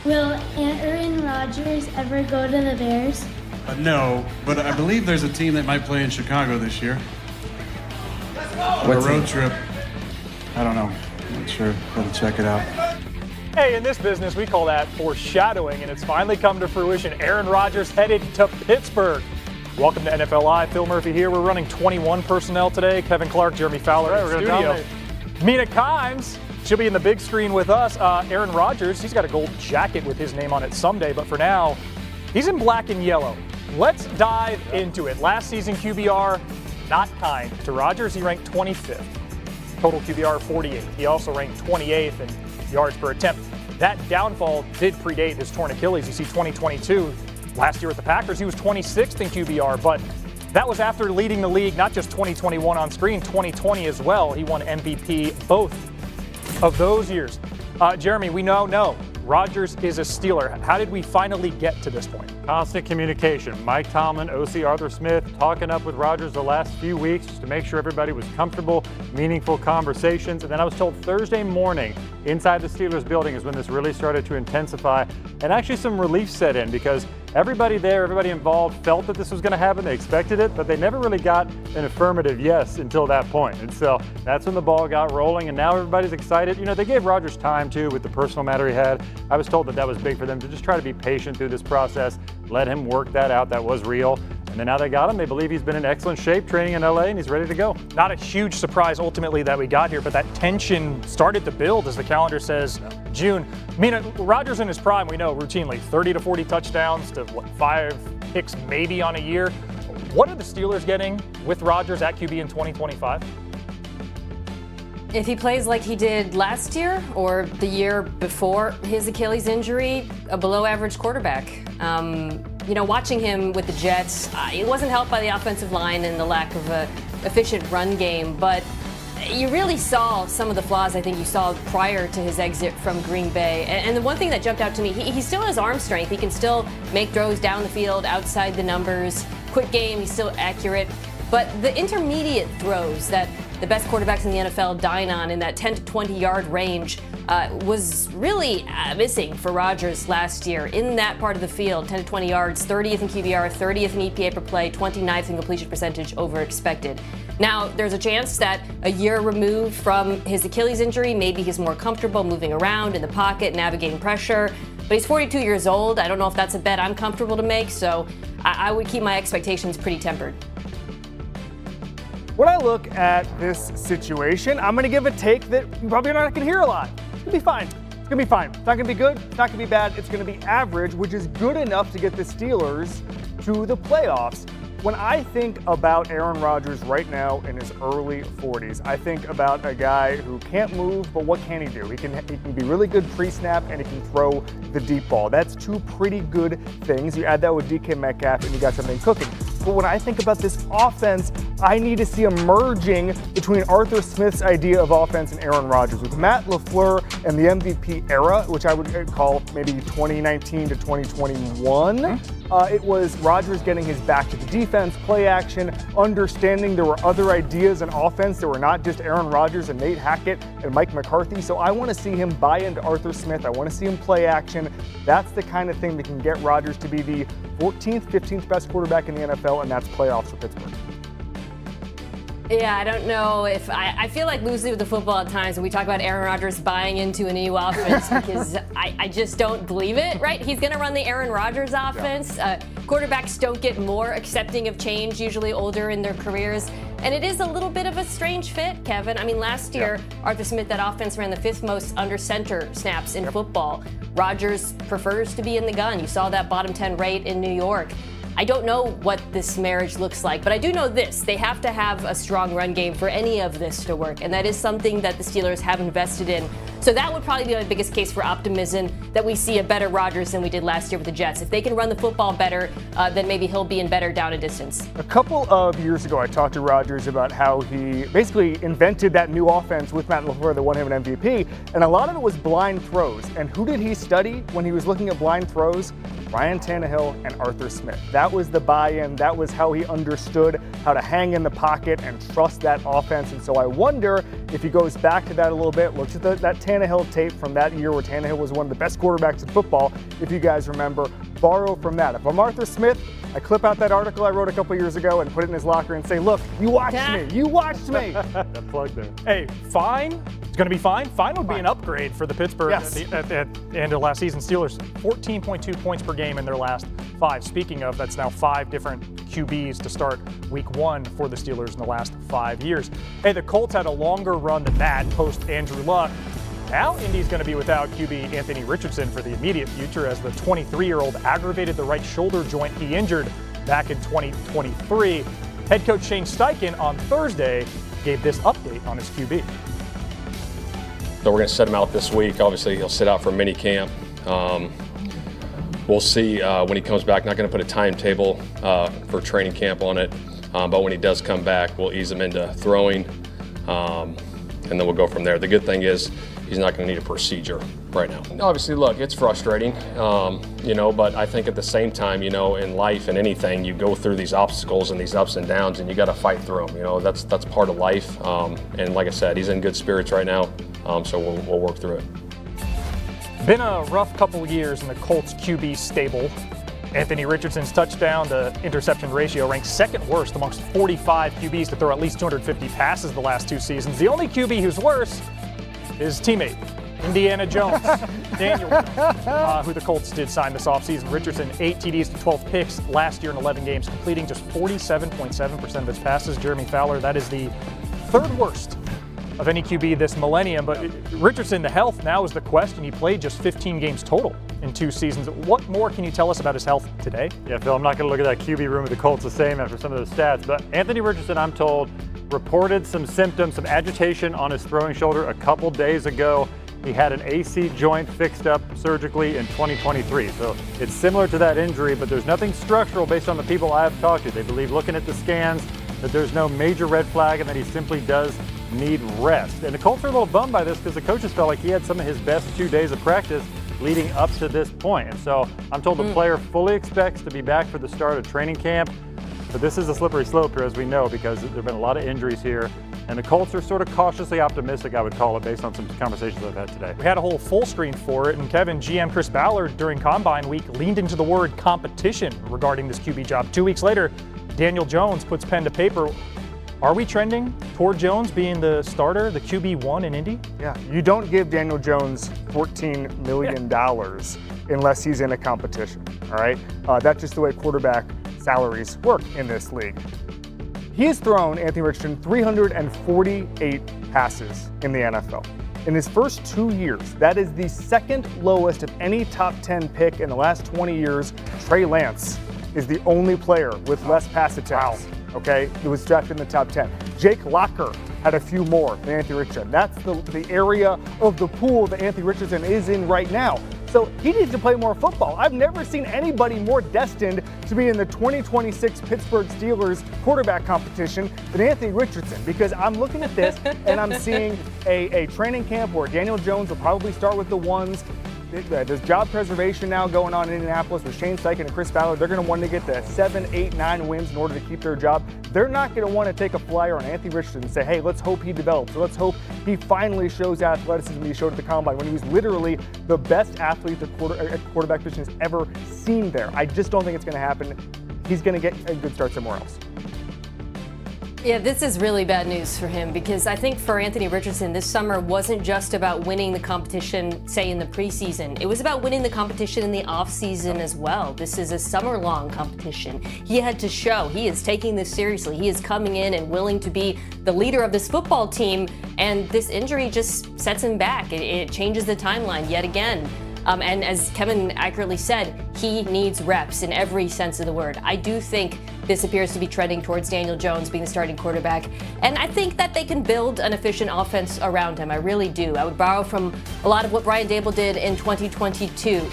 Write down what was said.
Will Aaron Rodgers ever go to the Bears? No, but I believe there's a team that might play in Chicago this year. On a road trip. I don't know. I'm not sure. Gotta check it out. Hey, in this business, we call that foreshadowing, and it's finally come to fruition. Aaron Rodgers headed to Pittsburgh. Welcome to NFL Live. Phil Murphy here. We're running 21 personnel today. Kevin Clark, Jeremy Fowler in the studio. Mina Kimes, she'll be in the big screen with us. Aaron Rodgers, he's got a gold jacket with his name on it someday, but for now, he's in black and yellow. Let's dive into it. Last season, QBR, not kind to Rodgers. He ranked 25th. Total QBR 48th. He also ranked 28th in yards per attempt. That downfall did predate his torn Achilles. You see 2022, last year with the Packers, he was 26th in QBR, but that was after leading the league, not just 2021 on screen, 2020 as well. He won MVP both of those years. Jeremy, we now know Rodgers is a Steeler. How did we finally get to this point? Constant communication. Mike Tomlin, OC Arthur Smith, talking up with Rodgers the last few weeks just to make sure everybody was comfortable, meaningful conversations. And then I was told Thursday morning inside the Steelers building is when this really started to intensify. And actually some relief set in because everybody there, everybody involved felt that this was going to happen. They expected it, but they never really got an affirmative yes until that point. And so that's when the ball got rolling, and now everybody's excited. You know, they gave Rodgers time, too, with the personal matter he had. I was told that that was big for them to just try to be patient through this process, let him work that out. That was real. And then now they got him. They believe he's been in excellent shape training in LA, and he's ready to go. Not a huge surprise ultimately that we got here, but that tension started to build as the calendar says June. I mean, Rodgers in his prime, we know routinely 30 to 40 touchdowns to 5 picks maybe on a year. What are the Steelers getting with Rodgers at QB in 2025? If he plays like he did last year or the year before his Achilles injury, a below-average quarterback. You know, watching him with the Jets, it wasn't helped by the offensive line and the lack of an efficient run game, but you really saw some of the flaws I think you saw prior to his exit from Green Bay. And the one thing that jumped out to me, he still has arm strength. He can still make throws down the field, outside the numbers. Quick game, he's still accurate. But the intermediate throws that the best quarterbacks in the NFL dine on in that 10 to 20-yard range was really missing for Rodgers last year in that part of the field. 10 to 20 yards, 30th in QBR, 30th in EPA per play, 29th in completion percentage over expected. Now, there's a chance that a year removed from his Achilles injury, maybe he's more comfortable moving around in the pocket, navigating pressure. But he's 42 years old. I don't know if that's a bet I'm comfortable to make, so I would keep my expectations pretty tempered. When I look at this situation, I'm going to give a take that you're probably not going to hear a lot. It's going to be fine. It's going to be fine. It's not going to be good. It's not going to be bad. It's going to be average, which is good enough to get the Steelers to the playoffs. When I think about Aaron Rodgers right now in his early 40s, I think about a guy who can't move, but what can he do? He can be really good pre-snap, and he can throw the deep ball. That's two pretty good things. You add that with DK Metcalf, and you got something cooking. But when I think about this offense, I need to see a merging between Arthur Smith's idea of offense and Aaron Rodgers. With Matt LaFleur and the MVP era, which I would call maybe 2019 to 2021, it was Rodgers getting his back to the defense, play action, understanding there were other ideas in offense that were not just Aaron Rodgers and Nate Hackett and Mike McCarthy. So I want to see him buy into Arthur Smith. I want to see him play action. That's the kind of thing that can get Rodgers to be the 14th, 15th best quarterback in the NFL, and that's playoffs for Pittsburgh. Yeah, I don't know if I feel like loosely with the football at times when we talk about Aaron Rodgers buying into a new offense because I just don't believe it, right? He's going to run the Aaron Rodgers offense. Yeah. Quarterbacks don't get more accepting of change, usually older in their careers. And it is a little bit of a strange fit, Kevin. I mean, last year, Arthur Smith, that offense ran the 5th most under center snaps in football. Rodgers prefers to be in the gun. You saw that bottom 10 rate in New York. I don't know what this marriage looks like, but I do know this. They have to have a strong run game for any of this to work, and that is something that the Steelers have invested in. So that would probably be my biggest case for optimism, that we see a better Rodgers than we did last year with the Jets. If they can run the football better, then maybe he'll be in better down and distance. A couple of years ago, I talked to Rodgers about how he basically invented that new offense with Matt LaFleur that won him an MVP, and a lot of it was blind throws. And who did he study when he was looking at blind throws? Ryan Tannehill and Arthur Smith. That was the buy-in. That was how he understood how to hang in the pocket and trust that offense. And so I wonder if he goes back to that a little bit, looks at that Tannehill tape from that year where Tannehill was one of the best quarterbacks in football, if you guys remember, borrow from that. If I'm Arthur Smith, I clip out that article I wrote a couple years ago and put it in his locker and say, look, you watched me. You watched me. That plug there. Hey, fine. It's going to be fine. Fine would be an upgrade for the Pittsburgh at the end of last season. Steelers, 14.2 points per game in their last 5. Speaking of, that's now 5 different QBs to start week 1 for the Steelers in the last 5 years. Hey, the Colts had a longer run than that post Andrew Luck. Now Indy's going to be without QB Anthony Richardson for the immediate future as the 23-year-old aggravated the right shoulder joint he injured back in 2023. Head coach Shane Steichen on Thursday gave this update on his QB. So we're going to set him out this week. Obviously, he'll sit out for mini camp. We'll see when he comes back. Not going to put a timetable for training camp on it, but when he does come back, we'll ease him into throwing, and then we'll go from there. The good thing is he's not going to need a procedure right now. Obviously, look, it's frustrating, but I think at the same time, in life and anything, you go through these obstacles and these ups and downs, and you got to fight through them. That's part of life. And like I said, he's in good spirits right now, so we'll work through it. Been a rough couple of years in the Colts QB stable. Anthony Richardson's touchdown to interception ratio ranks second worst amongst 45 QBs to throw at least 250 passes the last 2 seasons. The only QB who's worse, his teammate, Indiana Jones, Daniel Jones, who the Colts did sign this offseason. Richardson, 8 TDs to 12 picks last year in 11 games, completing just 47.7% of his passes. Jeremy Fowler, that is the 3rd worst of any QB this millennium. But Richardson, the health now is the question. He played just 15 games total in 2 seasons. What more can you tell us about his health today? Yeah, Phil, I'm not going to look at that QB room of the Colts the same after some of those stats, but Anthony Richardson, I'm told, reported some symptoms, some agitation on his throwing shoulder a couple days ago. He had an AC joint fixed up surgically in 2023. So it's similar to that injury, but there's nothing structural based on the people I have talked to. They believe, looking at the scans, that there's no major red flag and that he simply does need rest. And the Colts are a little bummed by this because the coaches felt like he had some of his best 2 days of practice leading up to this point. And so I'm told the player fully expects to be back for the start of training camp. But this is a slippery slope here, as we know, because there have been a lot of injuries here. And the Colts are sort of cautiously optimistic, I would call it, based on some conversations I've had today. We had a whole full screen for it, and Kevin, GM Chris Ballard during Combine Week leaned into the word competition regarding this QB job. 2 weeks later, Daniel Jones puts pen to paper. Are we trending toward Jones being the starter, the QB1 in Indy? Yeah, you don't give Daniel Jones $14 million unless he's in a competition, all right? That's just the way quarterback salaries work in this league. He has thrown, Anthony Richardson, 348 passes in the NFL. In his first 2 years, that is the 2nd lowest of any top 10 pick in the last 20 years. Trey Lance is the only player with less pass attempts. Okay, it was drafted in the top 10. Jake Locker had a few more than Anthony Richardson. That's the area of the pool that Anthony Richardson is in right now. So he needs to play more football. I've never seen anybody more destined to be in the 2026 Pittsburgh Steelers quarterback competition than Anthony Richardson, because I'm looking at this and I'm seeing a training camp where Daniel Jones will probably start with the ones. There's job preservation now going on in Indianapolis with Shane Steichen and Chris Ballard. They're going to want to get the 7, 8, 9 wins in order to keep their job. They're not going to want to take a flyer on Anthony Richardson and say, hey, let's hope he develops. Let's hope he finally shows athleticism he showed at the Combine when he was literally the best athlete the quarterback position has ever seen there. I just don't think it's going to happen. He's going to get a good start somewhere else. Yeah, this is really bad news for him because I think for Anthony Richardson, this summer wasn't just about winning the competition, say, in the preseason. It was about winning the competition in the offseason as well. This is a summer-long competition. He had to show he is taking this seriously. He is coming in and willing to be the leader of this football team, and this injury just sets him back. It changes the timeline yet again. And as Kevin accurately said, he needs reps in every sense of the word. I do think this appears to be trending towards Daniel Jones being the starting quarterback. And I think that they can build an efficient offense around him. I really do. I would borrow from a lot of what Brian Dable did in 2022.